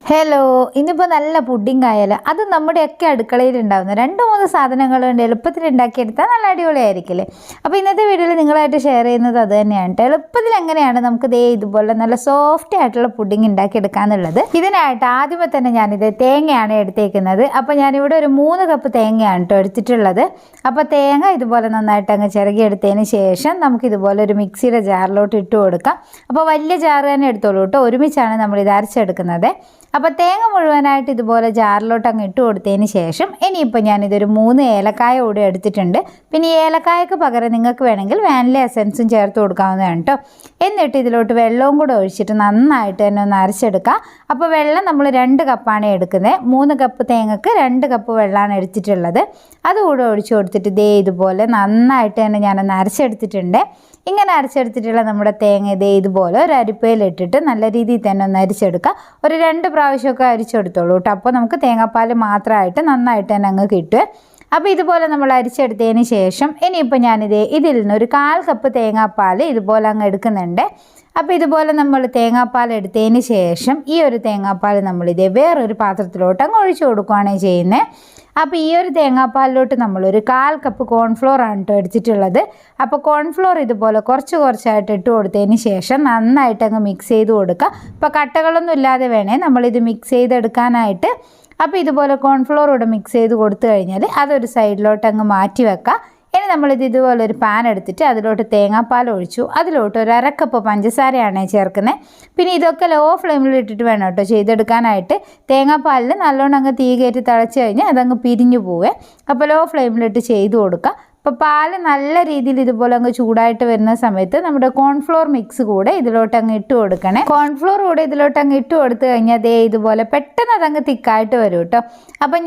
Hello, ഇന്നിപ്പോൾ നല്ല pudding ആയാലും അത് നമ്മുടെയൊക്കെ അടുക്കളയിൽ ഉണ്ടാകുന്ന 2-3 സാധനങ്ങൾ കൊണ്ട് എളുപ്പത്തിൽ ഉണ്ടാക്കിയെടുത്താൽ നല്ല അടിപൊളിയായിരിക്കില്ലേ. അപ്പോൾ ഇന്നത്തെ വീഡിയോയിൽ നിങ്ങളായിട്ട് ഷെയർ ചെയ്യുന്നത് അത് തന്നെയാണ്. എളുപ്പത്തിൽ എങ്ങനെയാണ് നമുക്ക് ഇതുപോലെ നല്ല സോഫ്റ്റ് ആയിട്ടുള്ള പുഡിംഗ് ഉണ്ടാക്കിയെടുക്കാന്നുള്ളത്. ഇതിനായിട്ട് ആദ്യമേ തന്നെ ഞാനിത് തേങ്ങയാണ് എടുത്തേക്കുന്നത്. അപ്പോൾ ഞാനിവിടെ ഒരു 3 കപ്പ് തേങ്ങയാണ് കേട്ടോ എടുത്തിട്ടുള്ളത്. അപ്പോൾ തേങ്ങ ഇതുപോലെ നന്നായിട്ട് അങ്ങ് ചിരകിയെടുത്തതിന് ശേഷം നമുക്കിതുപോലെ ഒരു മിക്സിയുടെ ജാറിലോട്ട് ഇട്ട് കൊടുക്കാം. അപ്പോൾ വലിയ ജാറ് തന്നെ എടുത്തോളൂ കേട്ടോ, ഒരുമിച്ചാണ് നമ്മളിത് അരച്ചെടുക്കുന്നത്. അപ്പോൾ തേങ്ങ മുഴുവനായിട്ട് ഇതുപോലെ ജാറിലോട്ട് അങ്ങ് ഇട്ട് കൊടുത്തതിന് ശേഷം ഇനിയിപ്പോൾ ഞാനിതൊരു 3 ഏലക്കായ കൂടി എടുത്തിട്ടുണ്ട്. പിന്നെ ഈ ഏലക്കായക്ക് പകരം നിങ്ങൾക്ക് വേണമെങ്കിൽ വാനില എസൻസും ചേർത്ത് കൊടുക്കാവുന്നതാണ് കേട്ടോ. എന്നിട്ട് ഇതിലോട്ട് വെള്ളവും കൂടെ ഒഴിച്ചിട്ട് നന്നായിട്ട് തന്നെ ഒന്ന് അരച്ചെടുക്കുക. അപ്പോൾ വെള്ളം നമ്മൾ 2 കപ്പാണ് എടുക്കുന്നത്. 3 കപ്പ് തേങ്ങക്ക് 2 കപ്പ് വെള്ളമാണ് എടുത്തിട്ടുള്ളത്. അതുകൂടെ ഒഴിച്ചു കൊടുത്തിട്ട് ഇതുപോലെ നന്നായിട്ട് തന്നെ ഞാനൊന്ന് അരച്ചെടുത്തിട്ടുണ്ട്. ഇങ്ങനെ അരച്ചെടുത്തിട്ടുള്ള നമ്മുടെ തേങ്ങ ഇതുപോലെ ഒരു അരിപ്പയിലിട്ടിട്ട് നല്ല രീതിയിൽ തന്നെ ഒന്ന് അരിച്ചെടുക്കുക. ഒരു 2 പ്രാവശ്യമൊക്കെ അരിച്ചെടുത്തോളൂ കേട്ടോ. അപ്പോൾ നമുക്ക് തേങ്ങാപ്പാൽ മാത്രമായിട്ട് നന്നായിട്ട് തന്നെ അങ്ങ് കിട്ടും. അപ്പോൾ ഇതുപോലെ നമ്മൾ അരിച്ചെടുത്തതിന് ശേഷം ഇനിയിപ്പോൾ ഇതിൽ നിന്ന് ഒരു 1/4 കപ്പ് തേങ്ങാപ്പാൽ ഇതുപോലെ അങ്ങ് എടുക്കുന്നുണ്ട്. അപ്പോൾ ഇതുപോലെ നമ്മൾ തേങ്ങാപ്പാൽ എടുത്തതിന് ശേഷം ഈ ഒരു തേങ്ങാപ്പാൽ വേറൊരു പാത്രത്തിലോട്ട് അങ്ങ് ഒഴിച്ചു കൊടുക്കുകയാണ് ചെയ്യുന്നത്. അപ്പോൾ ഈ ഒരു തേങ്ങാപ്പാലിലോട്ട് നമ്മളൊരു 1/4 കപ്പ് കോൺഫ്ലോർ ആണ് കേട്ടോ എടുത്തിട്ടുള്ളത്. അപ്പോൾ കോൺഫ്ലോർ ഇതുപോലെ കുറച്ചായിട്ട് ഇട്ട് കൊടുത്തതിന് ശേഷം നന്നായിട്ട് അങ്ങ് മിക്സ് ചെയ്ത് കൊടുക്കുക. അപ്പോൾ കട്ടകളൊന്നും ഇല്ലാതെ വേണേ നമ്മളിത് മിക്സ് ചെയ്തെടുക്കാനായിട്ട്. അപ്പോൾ ഇതുപോലെ കോൺഫ്ലോർ കൂടെ മിക്സ് ചെയ്ത് കൊടുത്തു കഴിഞ്ഞാൽ അതൊരു സൈഡിലോട്ട് അങ്ങ് മാറ്റി വെക്കാം. ഇനി നമ്മളിത് ഇതുപോലെ ഒരു പാൻ എടുത്തിട്ട് അതിലോട്ട് തേങ്ങാപ്പാൽ ഒഴിച്ചു. അതിലോട്ട് ഒരു 1/2 കപ്പ് പഞ്ചസാരയാണ് ചേർക്കുന്നത്. പിന്നെ ഇതൊക്കെ ലോ ഫ്ലെയിമിൽ ഇട്ടിട്ട് വേണം കേട്ടോ ചെയ്തെടുക്കാനായിട്ട്. തേങ്ങാപ്പാലിൽ നല്ലോണം അങ്ങ് തീ കയറ്റി തിളച്ച് കഴിഞ്ഞാൽ അതങ്ങ് പിരിഞ്ഞു പോവേ. അപ്പോൾ ലോ ഫ്ലെയിമിലിട്ട് ചെയ്ത് കൊടുക്കുക. അപ്പോൾ പാല് നല്ല രീതിയിൽ ഇതുപോലെ അങ്ങ് ചൂടായിട്ട് വരുന്ന സമയത്ത് നമ്മുടെ കോൺഫ്ലോർ മിക്സ് കൂടെ ഇതിലോട്ട് അങ്ങ് ഇട്ട് കൊടുക്കണേ. കോൺഫ്ലോർ കൂടെ ഇതിലോട്ട് അങ്ങ് ഇട്ട് കൊടുത്തു കഴിഞ്ഞാൽ ഇതുപോലെ പെട്ടെന്ന് അതങ്ങ് തിക്കായിട്ട് വരും കേട്ടോ. അപ്പം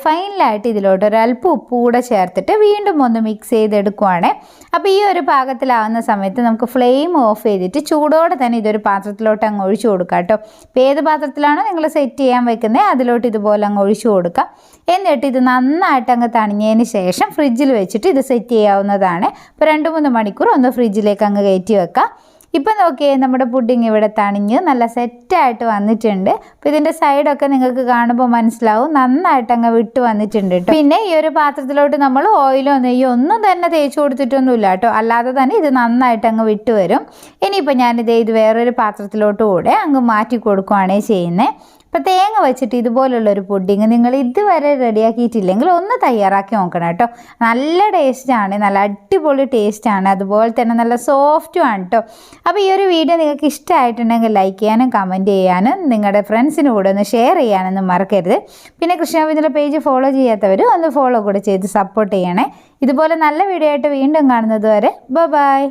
ഫൈനലായിട്ട് ഇതിലോട്ട് ഒരല്പം ഉപ്പ് കൂടെ ചേർത്തിട്ട് വീണ്ടും ഒന്ന് മിക്സ് ചെയ്തെടുക്കുവാണ്. അപ്പോൾ ഈ ഒരു പാകത്തിലാവുന്ന സമയത്ത് നമുക്ക് ഫ്ലെയിം ഓഫ് ചെയ്തിട്ട് ചൂടോടെ തന്നെ ഇതൊരു പാത്രത്തിലോട്ട് അങ്ങ് ഒഴിച്ചു കൊടുക്കുക കേട്ടോ. ഇപ്പോൾ ഏത് പാത്രത്തിലാണോ നിങ്ങൾ സെറ്റ് ചെയ്യാൻ വെക്കുന്നത് അതിലോട്ട് ഇതുപോലെ അങ്ങ് ഒഴിച്ചു കൊടുക്കുക. എന്നിട്ട് ഇത് നന്നായിട്ട് അങ്ങ് തണിഞ്ഞതിന് ശേഷം ഫ്രിഡ്ജിൽ വെച്ചിട്ട് ഇത് സെറ്റ് ചെയ്യാവുന്നതാണ്. ഇപ്പോൾ 2-3 മണിക്കൂർ ഒന്ന് ഫ്രിഡ്ജിലേക്ക് അങ്ങ് കയറ്റി വെക്കാം. ഇപ്പം നോക്കിയേ നമ്മുടെ പുഡിങ് ഇവിടെ തണിഞ്ഞ് നല്ല സെറ്റായിട്ട് വന്നിട്ടുണ്ട്. അപ്പോൾ ഇതിൻ്റെ സൈഡൊക്കെ നിങ്ങൾക്ക് കാണുമ്പോൾ മനസ്സിലാവും നന്നായിട്ട് അങ്ങ് വിട്ട് വന്നിട്ടുണ്ട് കേട്ടോ. പിന്നെ ഈ ഒരു പാത്രത്തിലോട്ട് നമ്മൾ ഓയിലോ നെയ്യോ ഒന്നും തന്നെ തേച്ച് കൊടുത്തിട്ടൊന്നുമില്ല കേട്ടോ. അല്ലാതെ തന്നെ ഇത് നന്നായിട്ട് അങ്ങ് വിട്ട് വരും. ഇനിയിപ്പോൾ ഇത് വേറൊരു പാത്രത്തിലോട്ട് കൂടെ അങ്ങ് മാറ്റി കൊടുക്കുകയാണ് ചെയ്യുന്നത്. അപ്പോൾ തേങ്ങ വെച്ചിട്ട് ഇതുപോലുള്ളൊരു പുഡിങ് നിങ്ങൾ ഇതുവരെ റെഡിയാക്കിയിട്ടില്ലെങ്കിൽ ഒന്ന് തയ്യാറാക്കി നോക്കണം കേട്ടോ. നല്ല ടേസ്റ്റാണ്, നല്ല അടിപൊളി ടേസ്റ്റാണ്, അതുപോലെ തന്നെ നല്ല സോഫ്റ്റും ആണ് കേട്ടോ. അപ്പോൾ ഈ ഒരു വീഡിയോ നിങ്ങൾക്ക് ഇഷ്ടമായിട്ടുണ്ടെങ്കിൽ ലൈക്ക് ചെയ്യാനും കമൻറ്റ് ചെയ്യാനും നിങ്ങളുടെ ഫ്രണ്ട്സിന് കൂടെ ഒന്ന് ഷെയർ ചെയ്യാനൊന്നും മറക്കരുത്. പിന്നെ കൃഷ്ണാവ്യുവിൻ്റെ പേജ് ഫോളോ ചെയ്യാത്തവർ ഒന്ന് ഫോളോ കൂടെ ചെയ്ത് സപ്പോർട്ട് ചെയ്യണേ. ഇതുപോലെ നല്ല വീഡിയോ ആയിട്ട് വീണ്ടും കാണുന്നത് വരെ ബൈ.